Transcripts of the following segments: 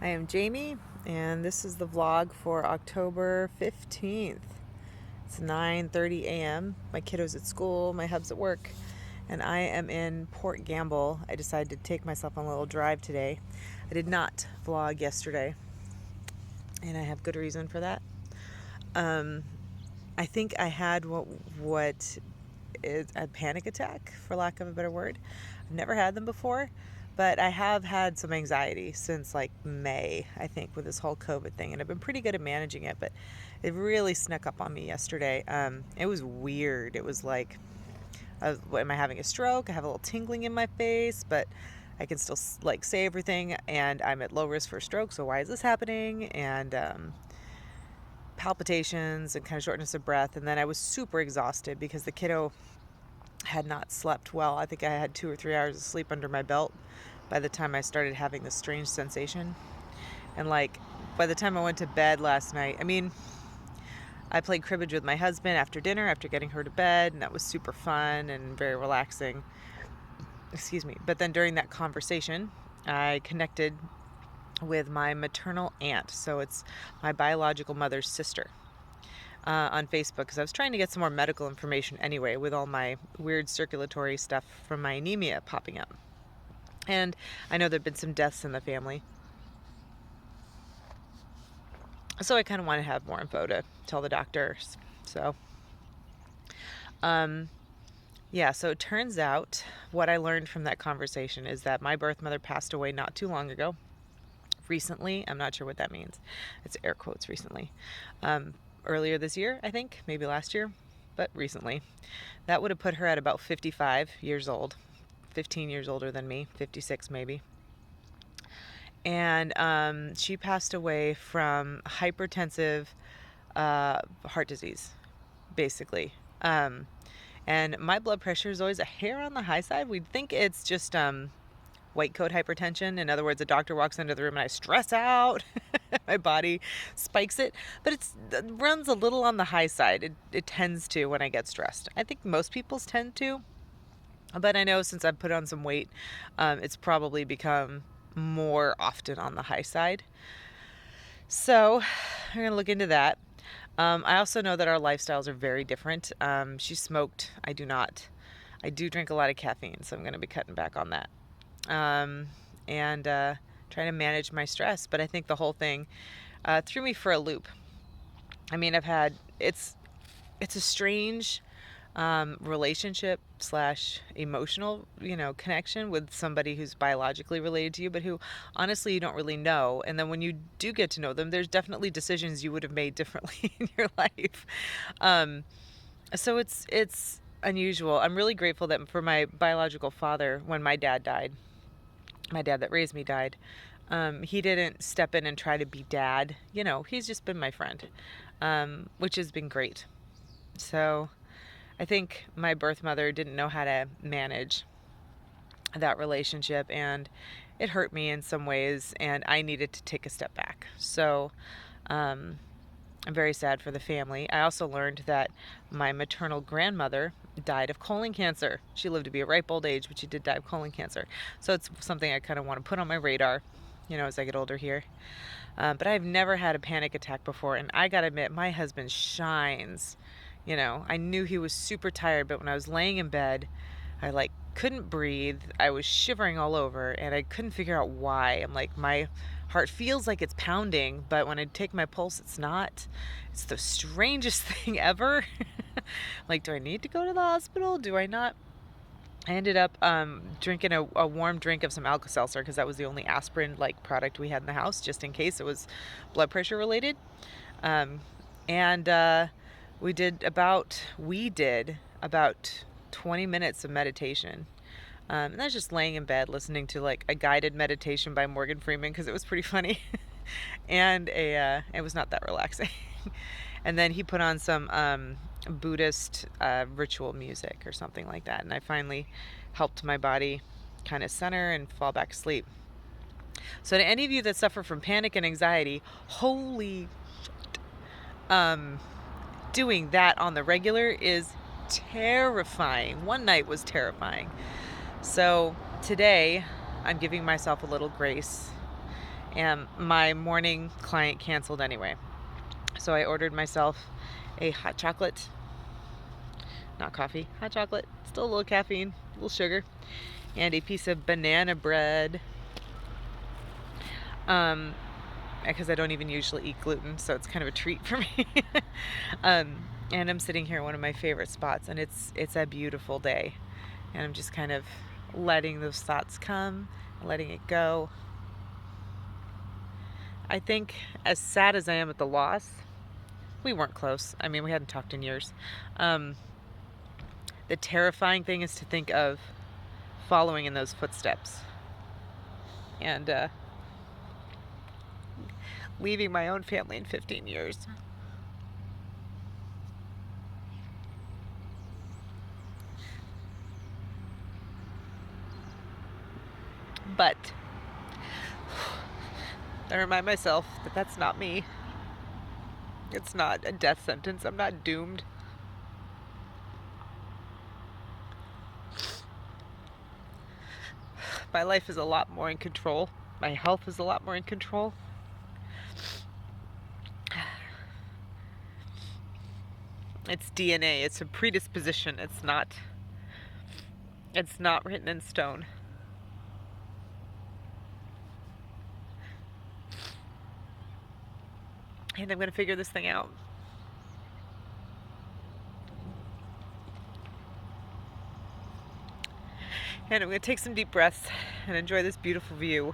I am Jamie, and this is the vlog for October 15th. It's 9:30 a.m. My kiddo's at school, my hub's at work, and I am in Port Gamble. I decided to take myself on a little drive today. I did not vlog yesterday, and I have good reason for that. Um, I think I had what is a panic attack, for lack of a better word. I've never had them before, but I have had some anxiety since like May, I think, with this whole COVID thing, and I've been pretty good at managing it, but it really snuck up on me yesterday. It was weird. It was like, am I having a stroke? I have a little tingling in my face, but I can still like say everything, and I'm at low risk for a stroke. So why is this happening? And palpitations and kind of shortness of breath. And then I was super exhausted because the kiddo had not slept well. I think I had 2 or 3 hours of sleep under my belt by the time I started having this strange sensation. And like by the time I went to bed last night, I played cribbage with my husband after dinner, after getting her to bed, and that was super fun and very relaxing. Excuse me. But then during that conversation, I connected with my maternal aunt. So it's my biological mother's sister. On Facebook, because I was trying to get some more medical information anyway, with all my weird circulatory stuff from my anemia popping up. And I know there have been some deaths in the family. So I kind of want to have more info to tell the doctors. So, yeah, so it turns out what I learned from that conversation is that my birth mother passed away not too long ago. Recently, I'm not sure what that means. It's air quotes recently. Earlier this year, I think, maybe last year, but recently. That would have put her at about 55 years old, 15 years older than me, 56 maybe. And she passed away from hypertensive heart disease, basically. And my blood pressure is always a hair on the high side. We'd think it's just white coat hypertension. In other words, a doctor walks into the room and I stress out. My body spikes it, but it runs a little on the high side. It tends to when I get stressed. I think most people's tend to, but I know since I've put on some weight, it's probably become more often on the high side. So I'm going to look into that. I also know that our lifestyles are very different. She smoked. I do not. I do drink a lot of caffeine, so I'm going to be cutting back on that. And trying to manage my stress. But I think the whole thing threw me for a loop. I mean, it's a strange relationship / emotional, connection with somebody who's biologically related to you, but who honestly you don't really know. And then when you do get to know them, there's definitely decisions you would have made differently in your life. So it's unusual. I'm really grateful that for my biological father, when my dad died, my dad that raised me died, he didn't step in and try to be dad. He's just been my friend, which has been great. So I think my birth mother didn't know how to manage that relationship, and it hurt me in some ways, and I needed to take a step back. So I'm very sad for the family. I also learned that my maternal grandmother died of colon cancer. She lived to be a ripe old age, but she did die of colon cancer. So it's something I kind of want to put on my radar, as I get older here. But I've never had a panic attack before, and I gotta admit, my husband shines. I knew he was super tired, but when I was laying in bed, I couldn't breathe. I was shivering all over, and I couldn't figure out why. I'm like, my heart feels like it's pounding, but when I take my pulse, it's not. It's the strangest thing ever. Like, do I need to go to the hospital? Do I not? I ended up drinking a warm drink of some Alka-Seltzer because that was the only aspirin product we had in the house, just in case it was blood pressure related. And we did about 20 minutes of meditation. And that's just laying in bed listening to a guided meditation by Morgan Freeman, because it was pretty funny. And it was not that relaxing. And then he put on some Buddhist ritual music or something like that. And I finally helped my body kind of center and fall back asleep. So to any of you that suffer from panic and anxiety, holy shit. Doing that on the regular is terrifying. One night was terrifying. So today I'm giving myself a little grace And my morning client canceled anyway. So I ordered myself a hot chocolate, not coffee, hot chocolate, still a little caffeine, a little sugar, and a piece of banana bread. Because I don't even usually eat gluten, so it's kind of a treat for me. um, and I'm sitting here in one of my favorite spots, and it's a beautiful day, and I'm just kind of letting those thoughts come, letting it go. I think, as sad as I am at the loss, we weren't close. I mean, we hadn't talked in years. Um, the terrifying thing is to think of following in those footsteps and leaving my own family in 15 years. But I remind myself that that's not me. It's not a death sentence. I'm not doomed. My life is a lot more in control. My health is a lot more in control. It's DNA. It's a predisposition. It's not written in stone. And I'm going to figure this thing out. And I'm going to take some deep breaths and enjoy this beautiful view.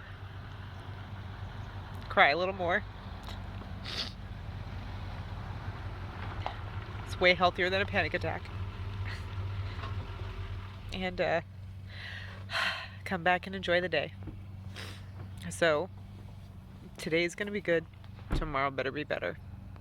Cry a little more. It's way healthier than a panic attack. And come back and enjoy the day. So, today's going to be good. Tomorrow better be better.